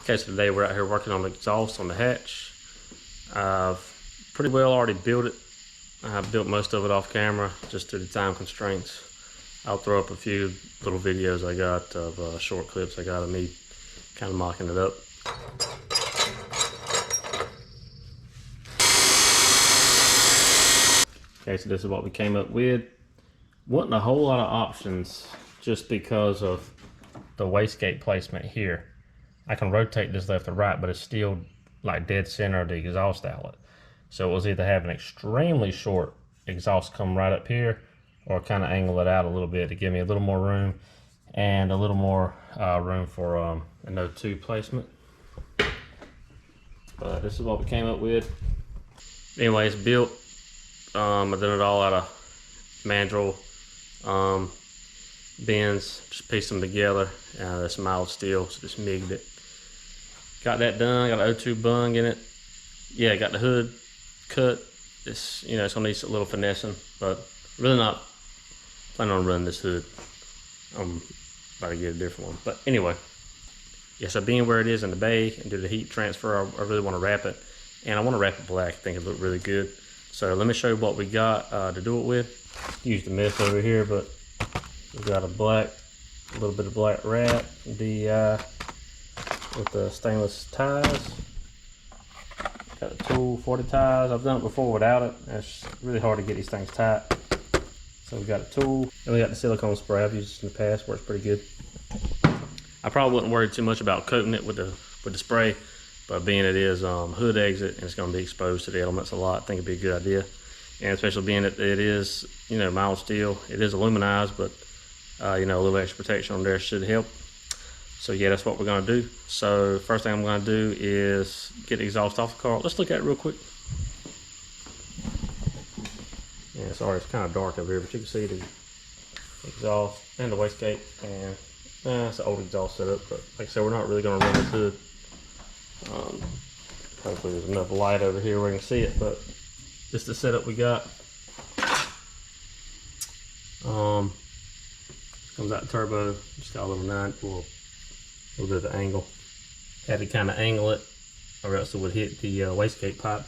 Okay, so today we're out here working on the exhaust on the hatch. I've pretty well already built it. I built most of it off camera just due to time constraints. I'll throw up a few little videos I got of short clips I got of me kind of mocking it up. Okay, so this is what we came up with. Wasn't a whole lot of options just because of the wastegate placement here. I can rotate this left or right, but it's still like dead center of the exhaust outlet. So it was either have an extremely short exhaust come right up here, or kind of angle it out a little bit to give me a little more room and a little more room for an O2 placement. But this is what we came up with. Anyways, built. I done it all out of mandrel bends, just pieced them together. That's mild steel, so just migged it. Got that done, got an O2 bung in it. Yeah, got the hood cut. It's, you know, it's gonna need a little finessing, but really not planning on running this hood. I'm about to get a different one. But anyway, yeah, so being where it is in the bay and do the heat transfer, I really wanna wrap it. And I wanna wrap it black, I think it looked really good. So let me show you what we got to do it with. Use the mess over here, but we've got a little bit of black wrap, DI, with the stainless ties. Got a tool, 40 ties. I've done it before without it. It's really hard to get these things tight. So we got a tool, and we got the silicone spray. I've used this in the past, works pretty good. I probably wouldn't worry too much about coating it with the spray, but being it is hood exit and it's going to be exposed to the elements a lot, I think it'd be a good idea. And especially being that it is, you know, mild steel, it is aluminized, but you know, a little extra protection on there should help. So yeah, that's what we're going to do. So first thing I'm going to do is get the exhaust off the car. Let's look at it real quick. Yeah, sorry, it's kind of dark over here, but you can see the exhaust and the wastegate, and it's an old exhaust setup, but like I said, we're not really going to run this hood. Hopefully there's enough light over here where you can see it, but this is the setup we got. Comes out turbo, just got a little little bit of an angle. Had to kind of angle it or else it would hit the wastegate pipe.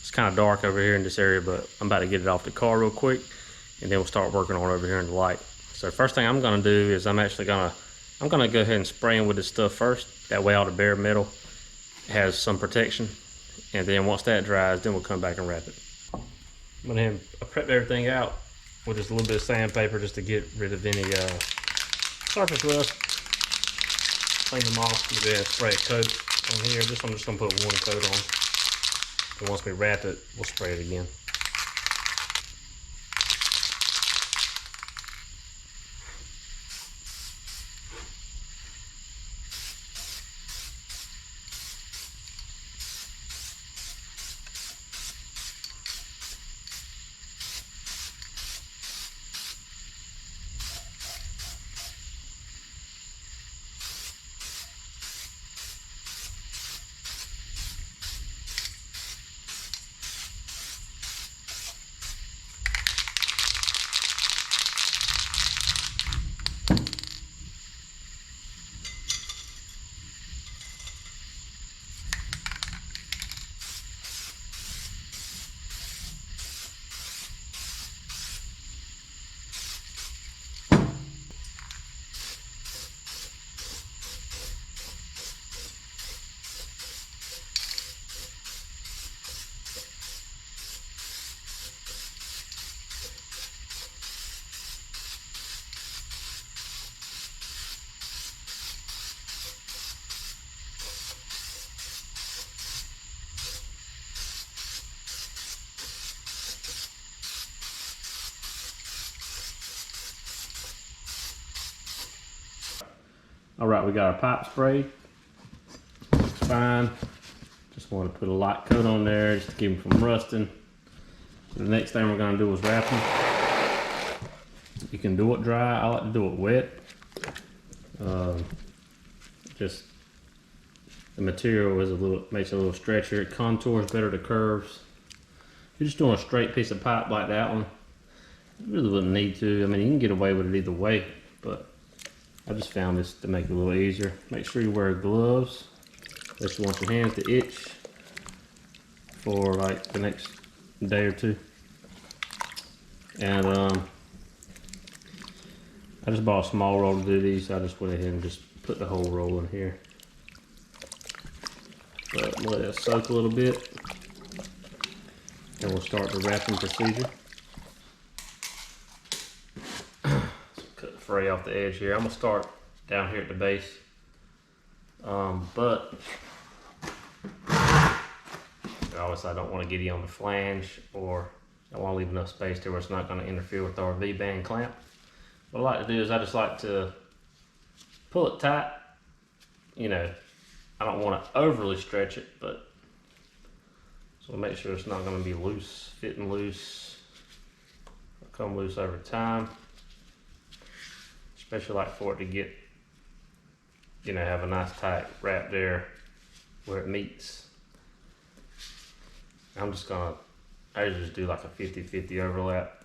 It's kind of dark over here in this area, but I'm about to get it off the car real quick, and then we'll start working on it over here in the light. So first thing I'm gonna do is I'm gonna go ahead and spray them with this stuff first. That way all the bare metal has some protection. And then once that dries, then we'll come back and wrap it. I'm gonna have prepped everything out with just a little bit of sandpaper just to get rid of any surface rust. Clean them off. Go ahead and spray a coat on here. I'm just gonna put one coat on. And once we wrap it, we'll spray it again. All right, we got our pipe sprayed. Fine. Just want to put a light coat on there just to keep them from rusting. The next thing we're going to do is wrap them. You can do it dry. I like to do it wet. Just the material is makes it a little stretchier. It contours better to curves. If you're just doing a straight piece of pipe like that one, you really wouldn't need to. I mean, you can get away with it either way, but I just found this to make it a little easier. Make sure you wear gloves, unless you want your hands to itch for like the next day or two. And I just bought a small roll to do these, so I just went ahead and just put the whole roll in here. But we'll let it soak a little bit, and we'll start the wrapping procedure. Cut the fray off the edge here. I'm gonna start down here at the base, but obviously I don't want to get you on the flange, or I want to leave enough space to where it's not going to interfere with our V-band clamp. What I like to do is I just like to pull it tight. You know, I don't want to overly stretch it, but so make sure it's not going to be loose, fitting loose, it'll come loose over time. Especially like for it to get, you know, have a nice tight wrap there where it meets. I'm just gonna, I usually just do like a 50-50 overlap.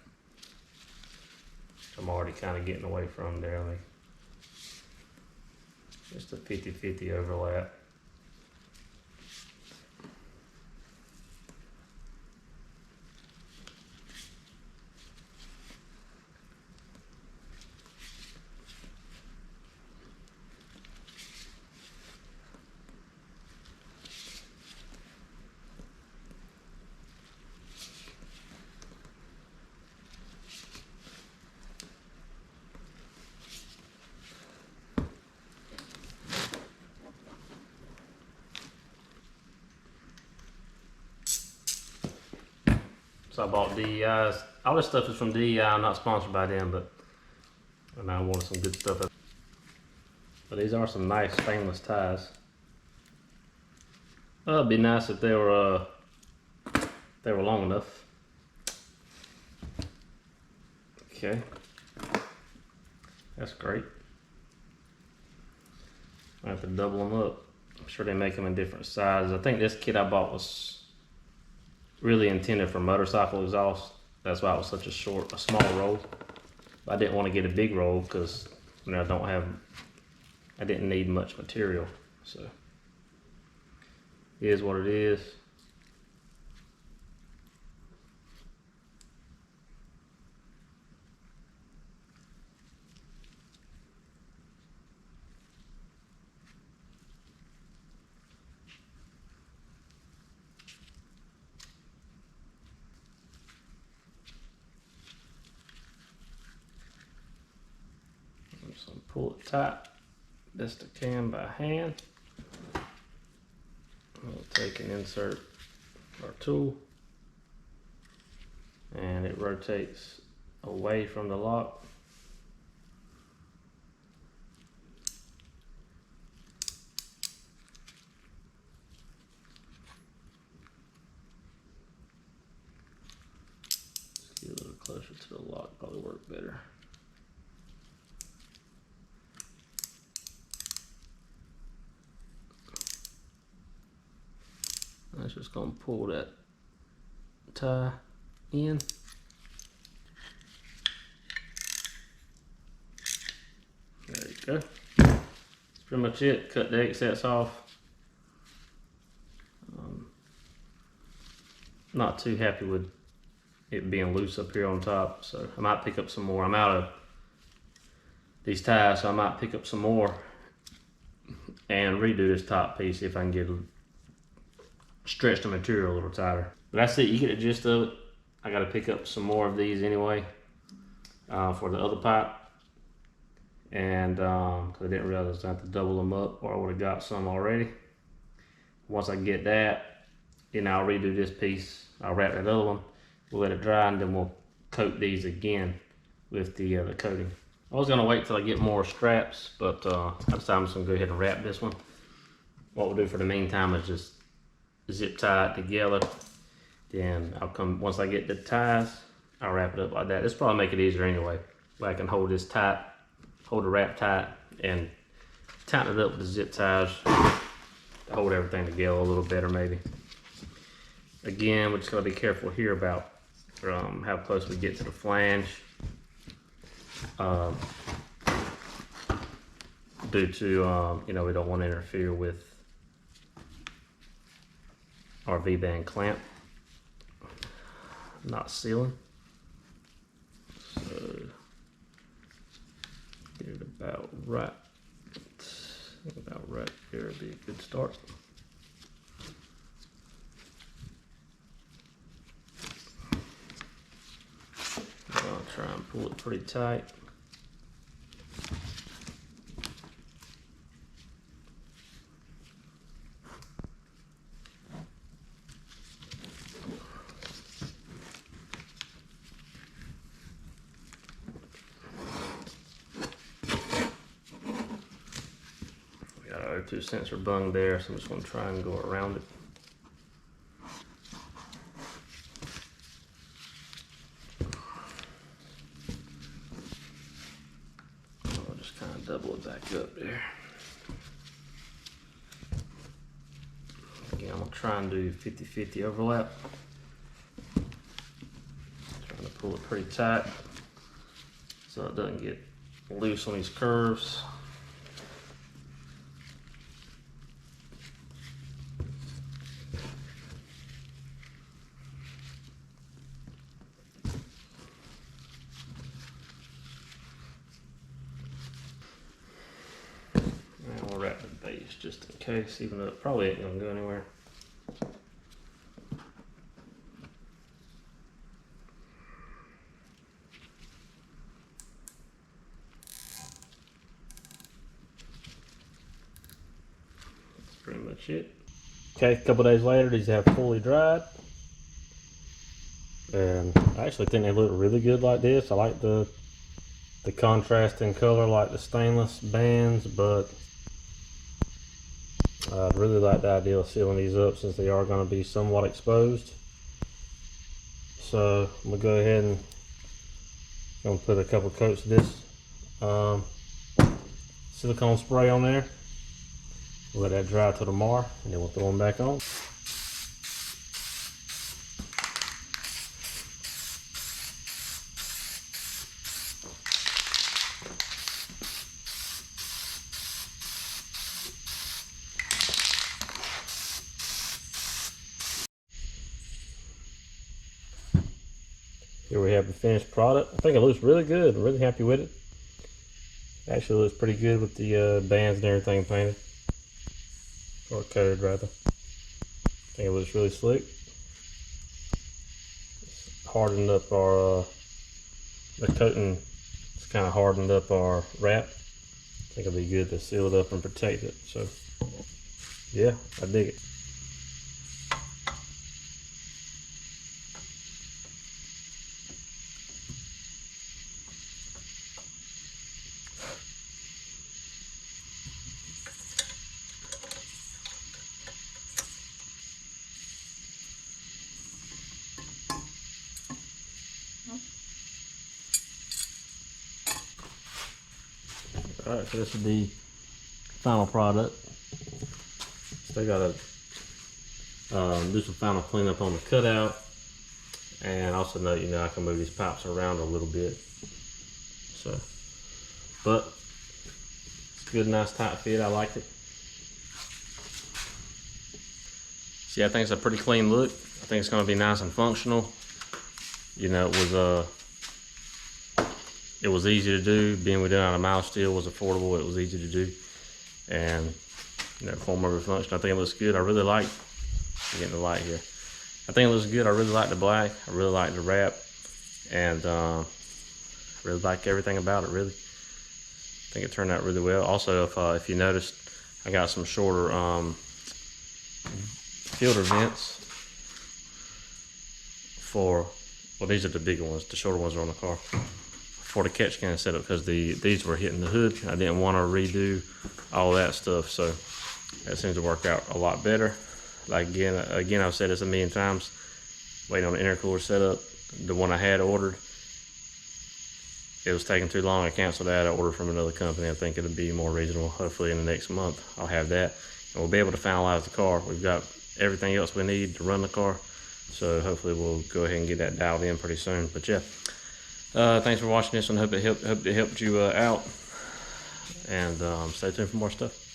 I'm already kind of getting away from there. Just a 50-50 overlap. So I bought DEIs. All this stuff is from DEI. I'm not sponsored by them, but I wanted some good stuff. But these are some nice stainless ties. Well, it'd be nice if they were long enough. Okay, that's great. I have to double them up. I'm sure they make them in different sizes. I think this kit I bought was really intended for motorcycle exhaust. That's why it was such a small roll. I didn't want to get a big roll because, you know, I didn't need much material. So it is what it is. So pull it tight best I can by hand. We'll take and insert our tool, and it rotates away from the lock. Let's get a little closer to the lock, probably work better. I'm just going to pull that tie in. There you go. That's pretty much it. Cut the excess off. Not too happy with it being loose up here on top, so I might pick up some more. I'm out of these ties, so I might pick up some more and redo this top piece if I can get stretch the material a little tighter. But that's it, you get the gist of it. I gotta pick up some more of these anyway for the other pipe. And cause I didn't realize I have to double them up, or I would have got some already. Once I get that, then I'll redo this piece. I'll wrap that other one, we'll let it dry, and then we'll coat these again with the coating. I was gonna wait till I get more straps, but I decided I'm just gonna go ahead and wrap this one. What we'll do for the meantime is just zip tie it together. Then I'll come, once I get the ties, I'll wrap it up like that. This probably make it easier anyway. But I can hold this tight, hold the wrap tight, and tighten it up with the zip ties to hold everything together a little better maybe. Again, we just gotta be careful here about how close we get to the flange. due to, you know, we don't want to interfere with our V-band clamp not sealing. So get it about right. About right here would be a good start. I'll try and pull it pretty tight. Our O2 sensor bung there, so I'm just going to try and go around it. I'll just kind of double it back up there. Again, I'm going to try and do 50-50 overlap. Trying to pull it pretty tight so it doesn't get loose on these curves. We'll wrap the base just in case, even though it probably ain't gonna go anywhere. That's pretty much it. Okay, a couple days later, these have fully dried. And I actually think they look really good like this. I like the contrast in color, like the stainless bands, but I'd really like the idea of sealing these up since they are going to be somewhat exposed. So I'm going to go ahead and put a couple coats of this silicone spray on there. We'll let that dry till tomorrow, and then we'll throw them back on. Here we have the finished product. I think it looks really good. I'm really happy with it. Actually looks pretty good with the bands and everything painted. Or coated rather. I think it looks really slick. It's hardened up our, the coating, it's kind of hardened up our wrap. I think it'll be good to seal it up and protect it. So yeah, I dig it. Alright, so this is the final product. Still gotta do some final cleanup on the cutout, and also note, you know, I can move these pipes around a little bit. So, but it's a good, nice tight fit. I like it. So yeah, I think it's a pretty clean look. I think it's gonna be nice and functional. You know, it was easy to do. Being we did it out of mild steel was affordable. It was easy to do, and you know, form over function. I think it looks good. I really like. I'm getting the light here. I think it looks good. I really like the black. I really like the wrap, and really like everything about it. Really, I think it turned out really well. Also, if you noticed, I got some shorter filter vents for. Well, these are the bigger ones. The shorter ones are on the car. For the catch can setup, because these were hitting the hood. I didn't want to redo all that stuff, so that seems to work out a lot better. Like again, I've said this a million times, waiting on the intercooler setup. The one I had ordered, it was taking too long. I canceled that. I ordered from another company. I think it'll be more reasonable. Hopefully in the next month I'll have that, and we'll be able to finalize the car. We've got everything else we need to run the car, so hopefully we'll go ahead and get that dialed in pretty soon. But yeah, thanks for watching this one. Hope it helped you out. and stay tuned for more stuff.